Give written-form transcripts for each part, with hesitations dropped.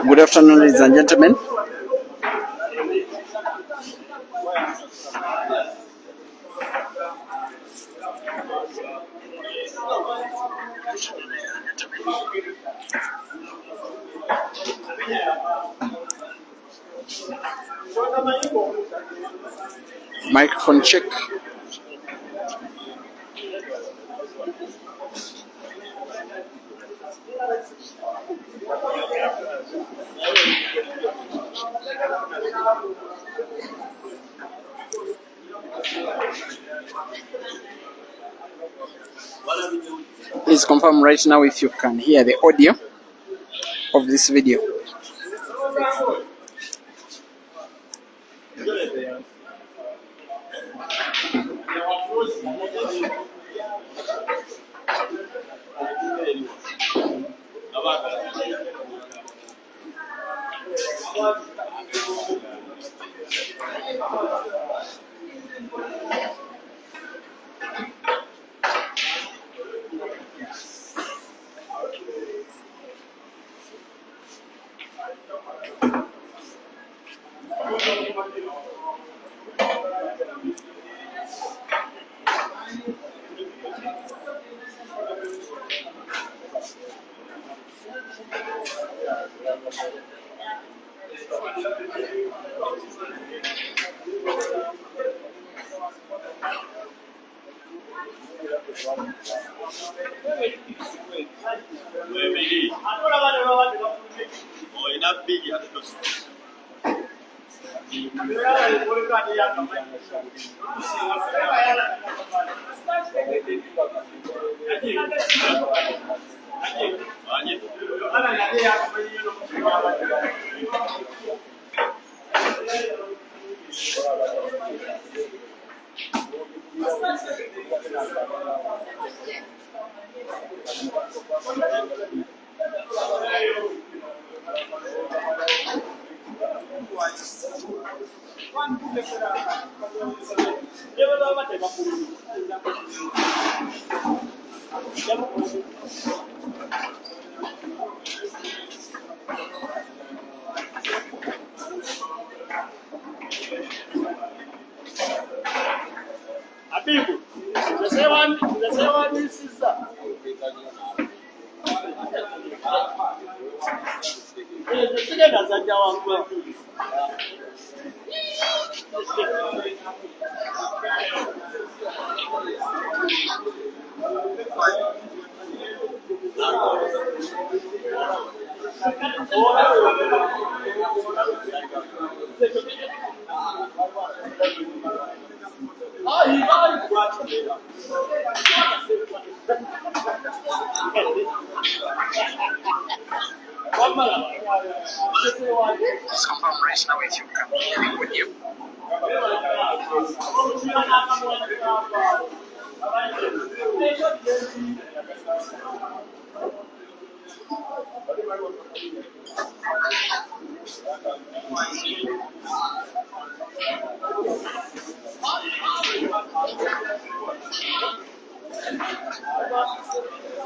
Good afternoon, ladies and gentlemen. Microphone check. Please confirm right now if you can hear the audio of this video.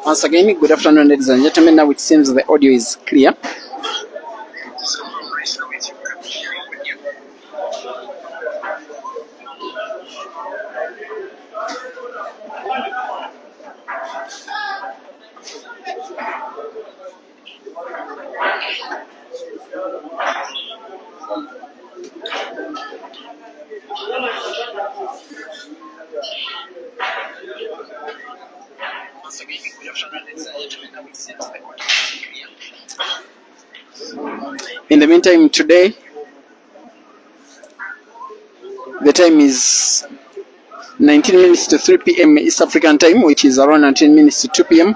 Once again, good afternoon, ladies and gentlemen. Now it seems the audio is clear. In the meantime, today, the time is 19 minutes to 3 p.m. East African time, which is around 19 minutes to 2 p.m.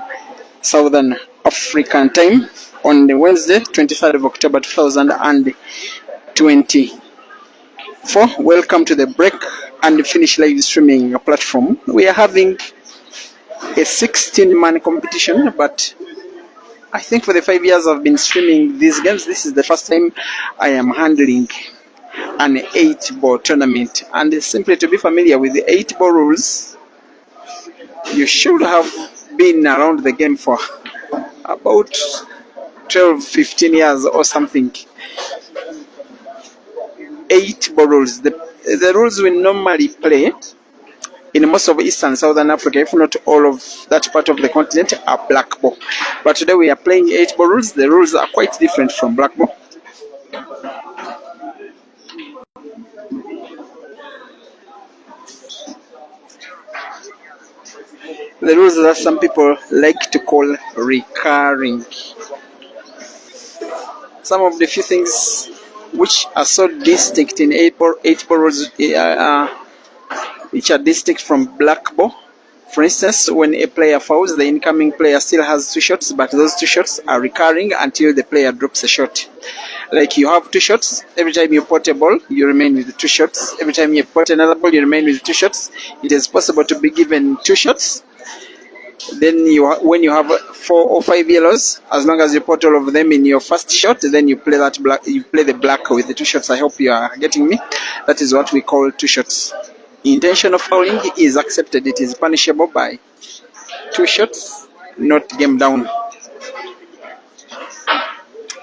Southern African time on the Wednesday, 23rd of October 2024. Welcome to the Break and Finish live streaming platform. We are having a 16-man competition, but I think for the 5 years I've been streaming these games, this is the first time I am handling an 8-ball tournament. And simply to be familiar with the 8-ball rules, you should have been around the game for about 12-15 years or something. 8-ball rules. The rules we normally play in most of Eastern Southern Africa, if not all of that part of the continent, are black ball. But today we are playing 8-ball rules. The rules are quite different from black ball. the rules that some people like to call recurring. Some of the few things which are so distinct in 8 ball rules, which are distinct from black ball. For instance, when a player fouls, the incoming player still has 2 shots, but those 2 shots are recurring until the player drops a shot. Like you have 2 shots, every time you pot a ball, you remain with 2 shots. Every time you pot another ball, you remain with 2 shots. It is possible to be given 2 shots. Then when you have 4 or 5 yellows, as long as you put all of them in your first shot, then you play that black. You play the black with the 2 shots. I hope you are getting me. That is what we call 2 shots. Intention of fouling is accepted. It is punishable by 2 shots, not game down,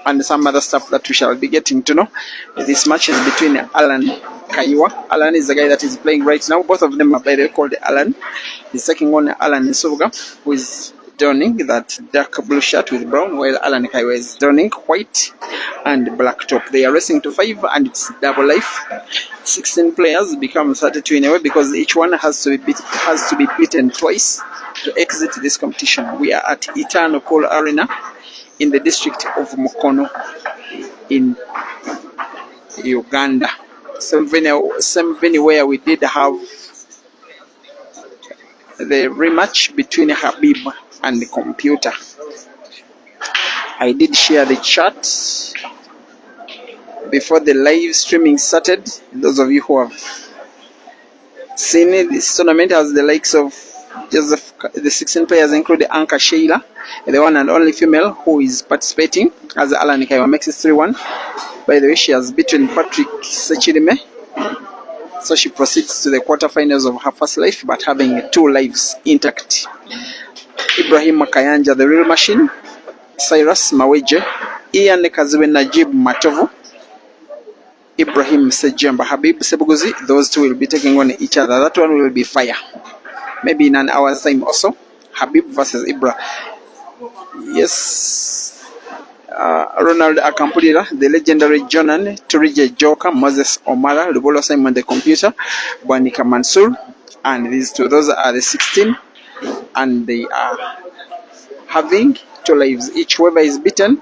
and some other stuff that we shall be getting to know. This match is between Allan Kayiwa. Allan is the guy that is playing right now. Both of them are by the way called Allan. He's taking on Allan Nsubuga, who is donning that dark blue shirt with brown, while Allan Kayiwa is donning white and black top. They are racing to 5, and it's double life. 16 players become 32 in a way, because each one has to be beaten twice to exit this competition. We are at Eternal Call Arena in the district of Mukono in Uganda. Same venue where we did have the rematch between Habib and the computer. I did share the chat before the live streaming started. Those of you who have seen it, this tournament has the likes of Joseph, the 16 players include the anchor Sheila, the one and only female who is participating, as Allan Kayiwa makes it 3-1. By the way, she has beaten Patrick Sechirime, so she proceeds to the quarterfinals of her first life, but having 2 lives intact. Ibrahim Makayanja, the real machine, Cyrus Maweje, Ian Kaziwe Najib Matovu, Ibrahim Sejamba, Habib Sebuguzi. Those 2 will be taking on each other. That one will be fire. Maybe in an hour's time also. Habib versus Ibra. Yes. Ronald Akampulira, the legendary Jonan, Turije Joker, Moses Omara, Lubolo Simon the computer, Bwanika Mansur, and these 2. Those are the 16, and they are having 2 lives each. Whoever is beaten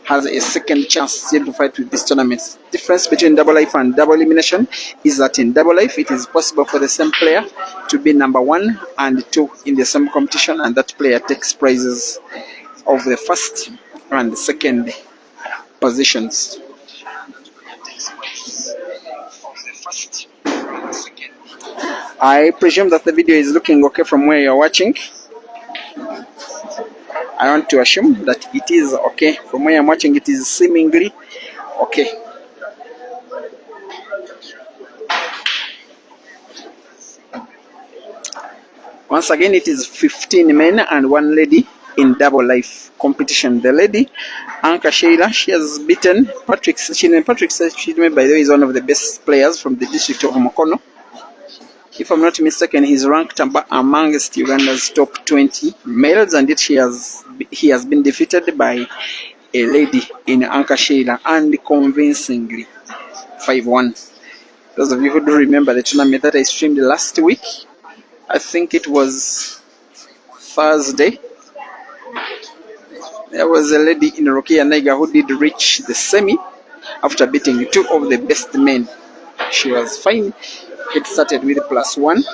has a second chance still to fight with this tournament. Difference between double life and double elimination is that in double life it is possible for the same player to be number 1 and 2 in the same competition, and that player takes prizes of the first and the second positions. I presume that the video is looking okay from where you're watching. I want to assume that it is okay. From where I'm watching, it is seemingly okay. Once again, it is 15 men and 1 lady in double life competition. The lady, Anka Sheila, she has beaten Patrick Sechirime. Patrick Sechirime, by the way, is one of the best players from the district of Mukono. If I'm not mistaken, he's ranked amongst Uganda's top 20 males, and yet he has been defeated by a lady in Anka Sheila, and convincingly 5-1. Those of you who do remember the tournament that I streamed last week, I think it was Thursday, there was a lady in Rokia Naiga who did reach the semi after beating 2 of the best men. She was fine. It started with +1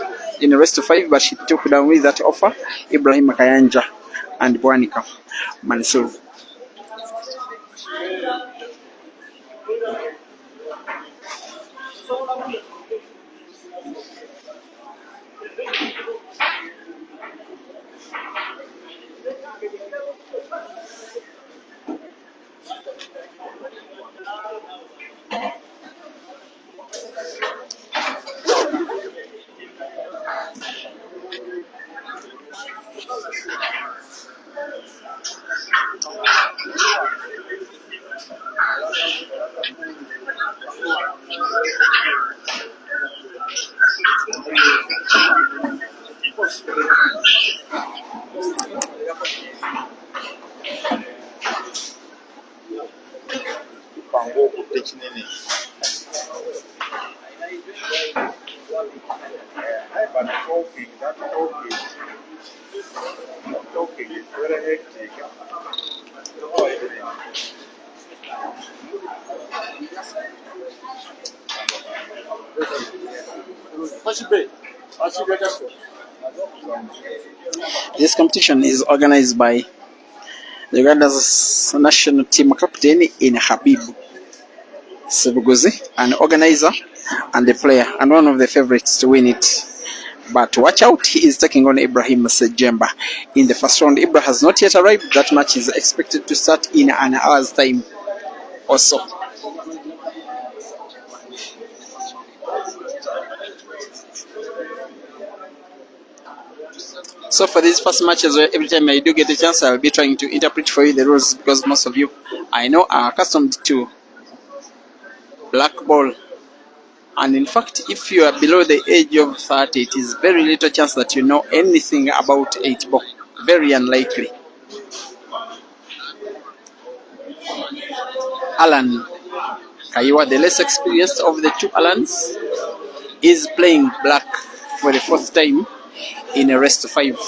in the rest of 5, but she took down with that offer Ibrahim Makayanja and Bwanika Mansur. This competition is organized by Uganda's national team captain in Habib Sebuguzi, an organizer and a player, and one of the favorites to win it. But watch out, he is taking on Ibrahim Sejemba in the first round. Ibra has not yet arrived. That match is expected to start in an hour's time or so. So for these first matches, every time I do get a chance, I'll be trying to interpret for you the rules, because most of you, I know, are accustomed to black ball. And in fact, if you are below the age of 30, it is very little chance that you know anything about 8 ball. Very unlikely. Allan Kayiwa, the less experienced of the two Allans, is playing black for the fourth time in a race to 5.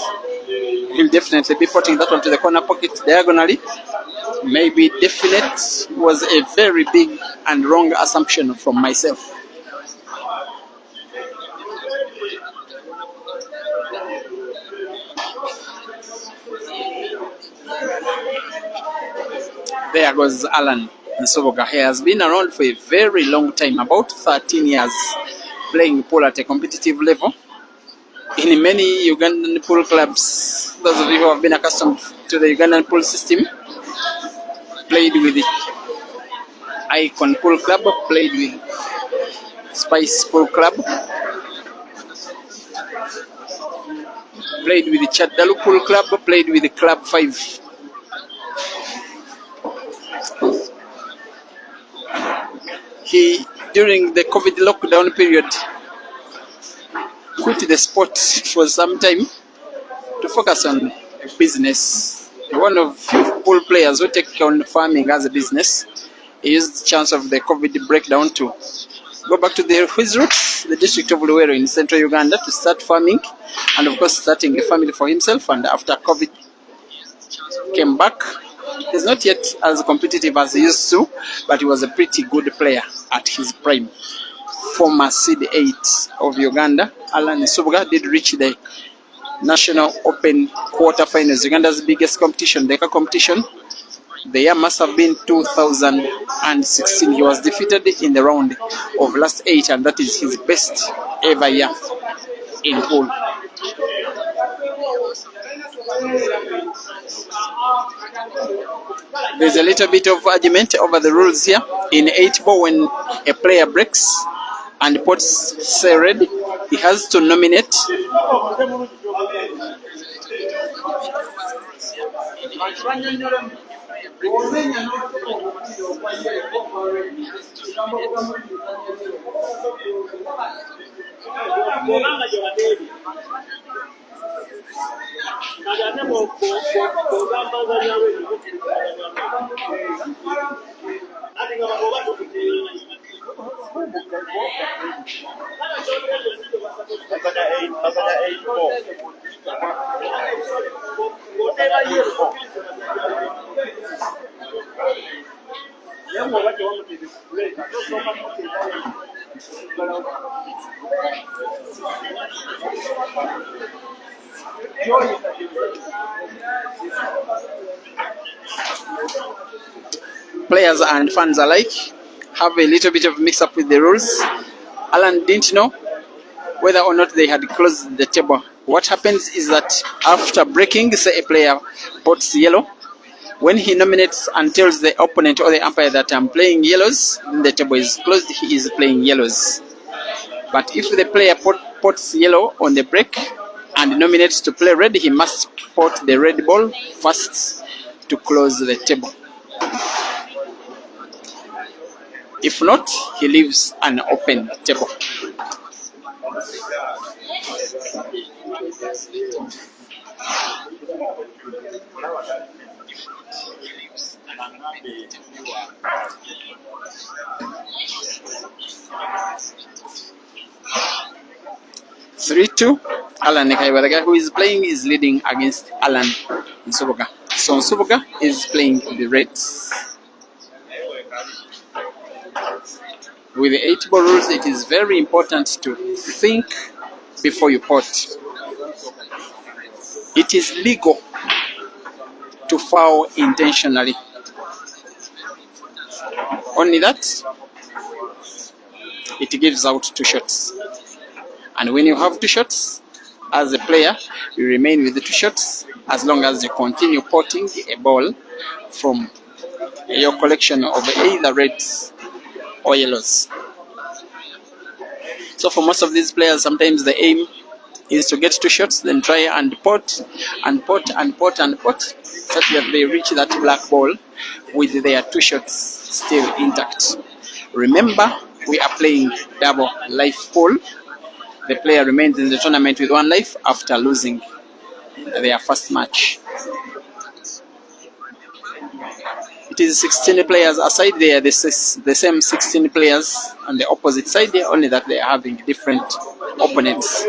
He'll definitely be putting that one to the corner pocket diagonally. Maybe definite was a very big and wrong assumption from myself. There goes Allan Nsubuga. He has been around for a very long time, about 13 years, playing pool at a competitive level. In many Ugandan pool clubs, those of you who have been accustomed to the Ugandan pool system, played with the Icon Pool Club, played with Spice Pool Club, played with the Chadalu Pool Club, played with the Club 5. He, during the COVID lockdown period, quit the sport for some time to focus on business. One of few pool players who take on farming as a business. He used the chance of the COVID breakdown to go back to his roots, the district of Luwero in central Uganda, to start farming, and of course starting a family for himself. And after COVID came back, he's not yet as competitive as he used to, but he was a pretty good player at his prime. Former seed 8 of Uganda, Allan Nsubuga, did reach the National Open quarterfinals, Uganda's biggest competition, the competition. The year must have been 2016. He was defeated in the round of last 8, and that is his best ever year in pool. There's a little bit of argument over the rules here. In 8 ball, when a player breaks and puts say red, he has to nominate players and fans alike have a little bit of mix up with the rules. Allan didn't know whether or not they had closed the table. What happens is that after breaking, say a player puts yellow, when he nominates and tells the opponent or the umpire that I'm playing yellows, then the table is closed, he is playing yellows. But if the player puts yellow on the break and nominates to play red, he must put the red ball first to close the table. If not, he leaves an open table. Three, 2 Allan Kayiwa, the guy who is playing, is leading against Allan Nsubuga. So Nsubuga is playing the Reds. With the 8-ball rules, it is very important to think before you pot. It is legal to foul intentionally. Only that, it gives out 2 shots. And when you have 2 shots, as a player, you remain with the 2 shots as long as you continue potting a ball from your collection of either reds or yellows. So for most of these players, sometimes the aim is to get 2 shots, then try and pot and pot and pot and pot, such that they reach that black ball with their 2 shots still intact. Remember, we are playing double life pool. The player remains in the tournament with 1 life after losing their first match. It is 16 players aside there, the same 16 players on the opposite side there, only that they are having different opponents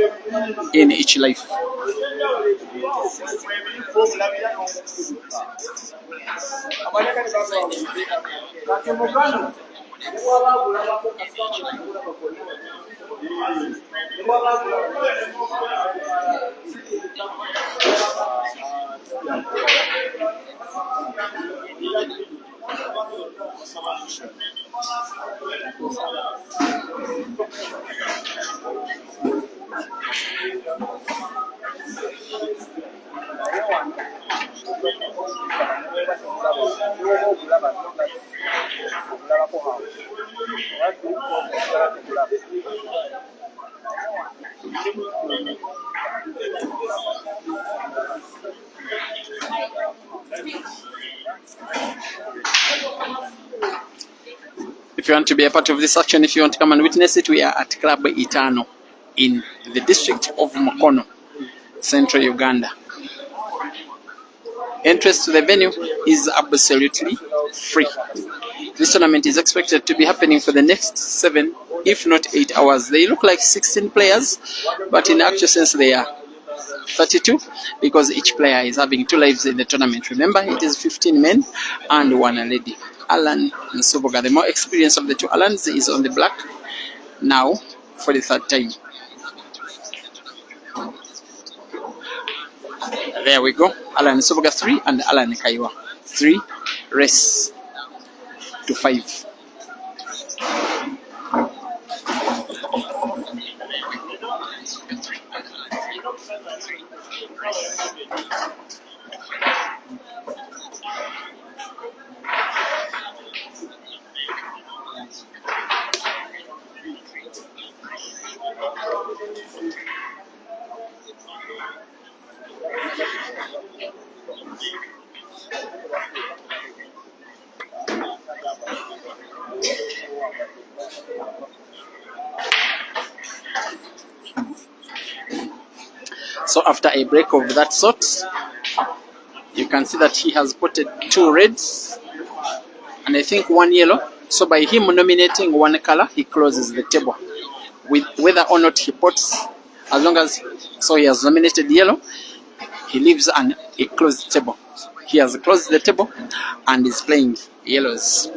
in each life. If you want to be a part of this action, if you want to come and witness it, we are at Club Itano in the district of Mukono, Central Uganda. Entrance to the venue is absolutely free. This tournament is expected to be happening for the next 7, if not 8 hours. They look like 16 players, but in actual sense they are 32, because each player is having 2 lives in the tournament. Remember, it is 15 men and 1 lady. Allan Nsubuga, the more experienced of the 2 Allans, is on the black now for the 3rd time. There we go. Allan Nsubuga 3 and Allan Kayiwa 3. Race to 5. So after a break of that sort, you can see that he has potted 2 reds and I think 1 yellow. So by him nominating 1 color, he closes the table. With whether or not he pots, as long as he has nominated yellow, he leaves a closed table. He has closed the table and is playing yellows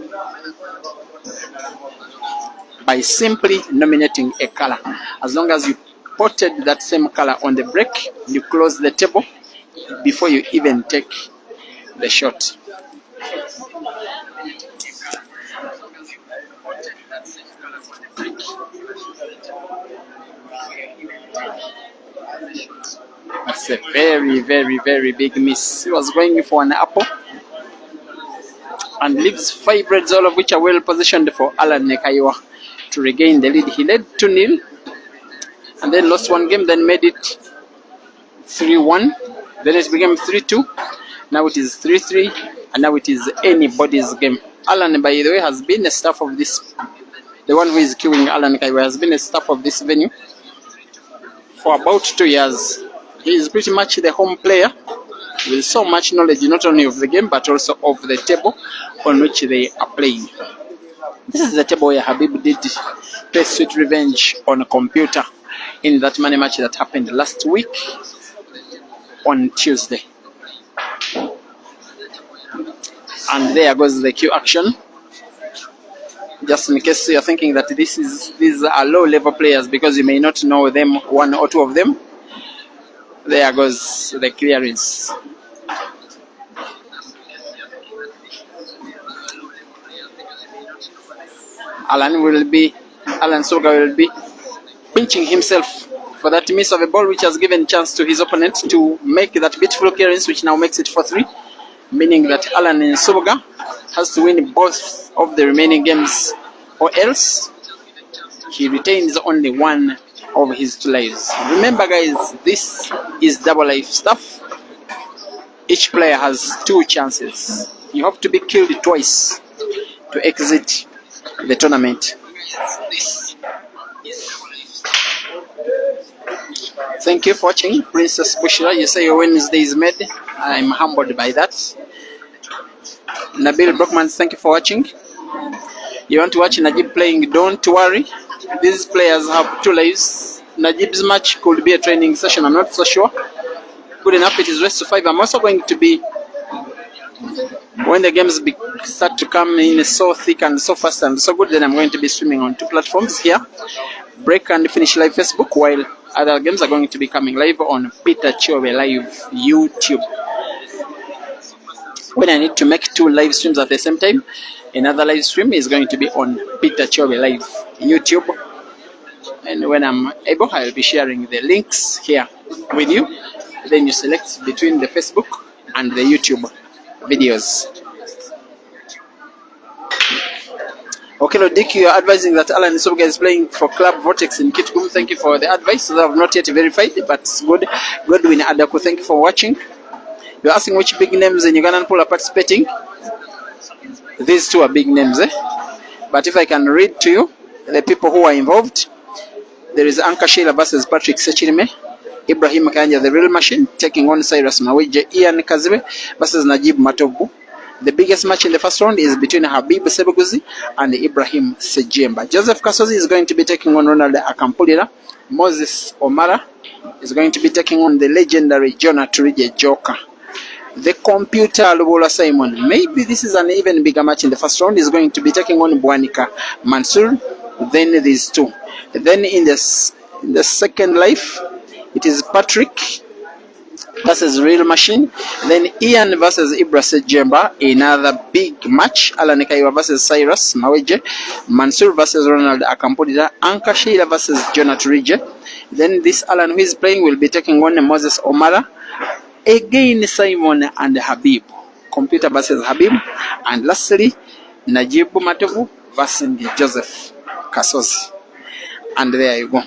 by simply nominating a color. As long as you potted that same color on the break, you close the table before you even take the shot. That's a very, very, very big miss. He was going for an apple and leaves 5 reds, all of which are well positioned for Allan Kayiwa to regain the lead. He led 2-0 and then lost 1 game, then made it 3-1. Then it became 3-2. Now it is 3-3, and now it is anybody's game. Allan, by the way, has been a staff of this. The one who is queuing, Allan Kayiwa, has been a staff of this venue for about 2 years. He is pretty much the home player with so much knowledge, not only of the game but also of the table on which they are playing. This is the table where Habib did Play Sweet Revenge on a computer in that money match that happened last week on Tuesday. And there goes the Q action. Just in case you're thinking that these are low-level players because you may not know them, one or two of them. There goes the clearance. Allan Nsubuga will be pinching himself for that miss of a ball which has given chance to his opponent to make that beautiful clearance, which now makes it 4-3, meaning that Allan Nsubuga has to win both of the remaining games, or else he retains only one of his 2 lives. Remember guys, this is double life stuff. Each player has 2 chances. You have to be killed twice to exit the tournament. Thank you for watching, Princess Bushra. You say your Wednesday is made. I'm humbled by that. Nabil Brockman, thank you for watching. You want to watch Najib playing? Don't worry. These players have 2 lives. Najib's match could be a training session. I'm not so sure. Good enough, it is race to 5. I'm also going to be, when the games start to come in so thick and so fast and so good, then I'm going to be streaming on 2 platforms here, Break and Finish Live Facebook, while other games are going to be coming live on Peter Chiobe Live YouTube. When I need to make 2 live streams at the same time, another live stream is going to be on Peter Chiobe Live YouTube. And when I'm able, I'll be sharing the links here with you. Then you select between the Facebook and the YouTube videos. Okay, Dick, you are advising that Allan Nsubuga is playing for Club Vortex in Kitgum. Thank you for the advice. I have not yet verified, but it's good. Godwin Adaku, thank you for watching. You're asking which big names in Ugandan pool are participating. These 2 are big names, But if I can read to you the people who are involved, there is Anka Sheila versus Patrick Sechirime, Ibrahim Kanja, the real machine, taking on Cyrus Mawije, Ian Kazibe versus Najib Matovu. The biggest match in the first round is between Habib Sebeguzi and Ibrahim Sejemba. Joseph Kasozi is going to be taking on Ronald Akampulira. Moses Omara is going to be taking on the legendary Jonah Turije Joker. The computer Lubola Simon, maybe this is an even bigger match in the first round, is going to be taking on Bwanika Mansur. Then these 2. Then in the second life, it is Patrick versus Real Machine. Then Ian versus Ibra Sejemba, another big match. Allan Kayiwa versus Cyrus Maweje. Mansur versus Ronald Akampodida. Anka Sheila versus Jonah Turije. Then this Allan who is playing will be taking on Moses Omara. Again Simon and Habib. Computer versus Habib. And lastly, Najib Matovu versus Joseph Kasozi. And there you go.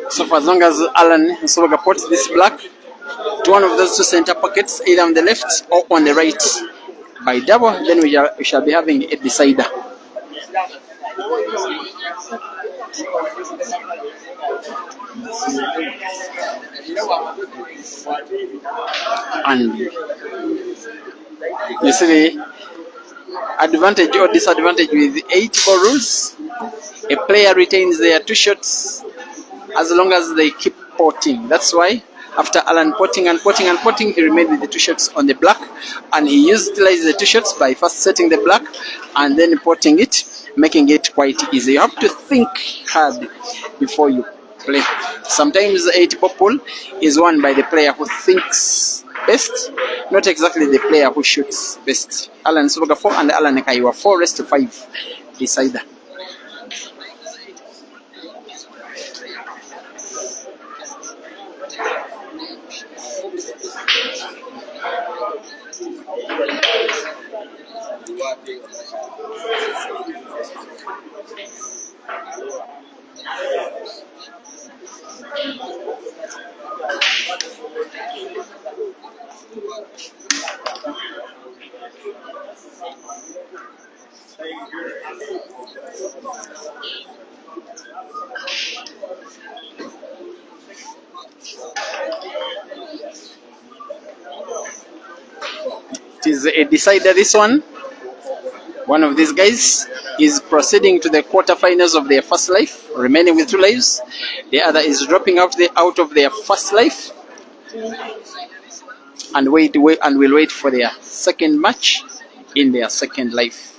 So for as long as Allan Nsubuga puts this black to one of those 2 center pockets, either on the left or on the right, by double, then we shall be having a decider. And you see the advantage or disadvantage with 8-ball rules. A player retains their 2 shots as long as they keep potting. That's why after Allan potting and potting and potting, he remained with the 2 shots on the black, and he utilized the 2 shots by first setting the black and then potting it, making it quite easy. You have to think hard before you play. Sometimes the 8-ball pool is won by the player who thinks best, not exactly the player who shoots best. Allan Nsubuga 4 and Allan Kayiwa 4-5 decider. It is a decider, this one. One of these guys is proceeding to the quarterfinals of their first life, remaining with 2 lives. The other is dropping out of their first life and will wait for their second match in their second life.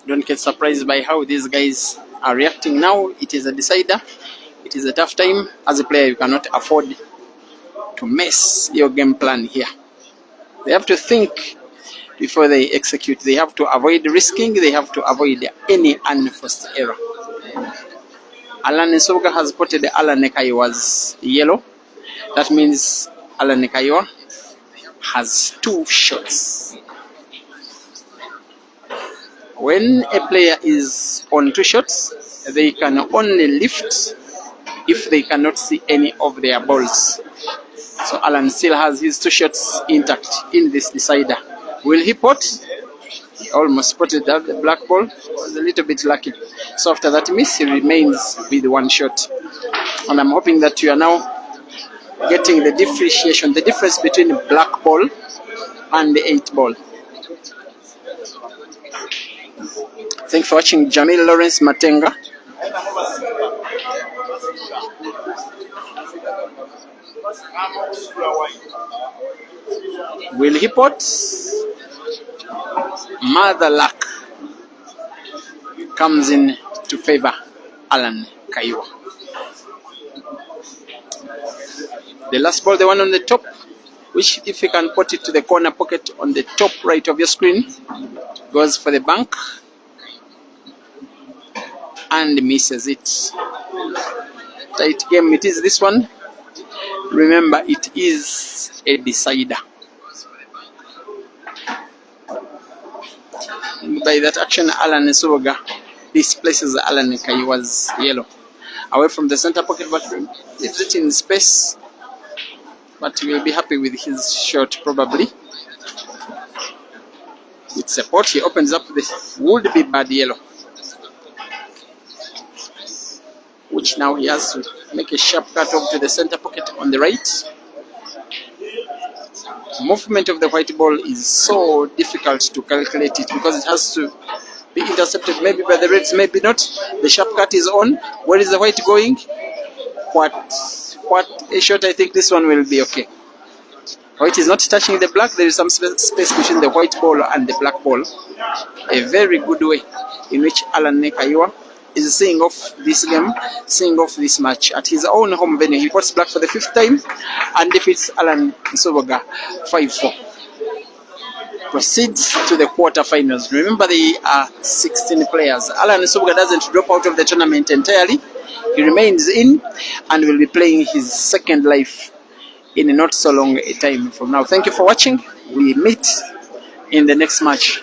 Don't get surprised by how these guys are reacting now. It is a decider. It is a tough time. As a player, you cannot afford to mess your game plan here. They have to think before they execute. They have to avoid risking. They have to avoid any unforced error. Allan Nsubuga has potted Allan Kayiwa's yellow. That means Allan Kayiwa has 2 shots. When a player is on 2 shots, they can only lift if they cannot see any of their balls. So Allan still has his 2 shots intact in this decider. Will he pot? He almost potted the black ball. Was a little bit lucky. So after that miss, he remains with 1 shot. And I'm hoping that you are now getting the differentiation, the difference between black ball and the 8-ball. Thanks for watching. Jamil Lawrence Matenga. Will he pot? Mother luck comes in to favor Allan Kayiwa. The last ball, the one on the top, which if you can put it to the corner pocket on the top right of your screen, goes for the bank and misses it. Tight game it is, this one. Remember, it is a decider. By that action, Allan Nsubuga displaces Allan Kayiwa's yellow away from the center pocket, but leaves it in space. But he will be happy with his shot probably. With support, he opens up the would-be bad yellow, which now he has to make a sharp cut off to the center pocket on the right. Movement of the white ball is so difficult to calculate it because it has to be intercepted maybe by the reds, maybe not. The sharp cut is on. Where is the white going? What a shot. I think this one will be okay. White is not touching the black. There is some space between the white ball and the black ball. A very good way in which Allan Kayiwa is seeing off this game, seeing off this match at his own home venue. He puts black for the 5th time and defeats Allan Nsubuga 5-4. Proceeds to the quarterfinals. Remember, they are 16 players. Allan Nsubuga doesn't drop out of the tournament entirely. He remains in and will be playing his second life in not so long a time from now. Thank you for watching. We meet in the next match.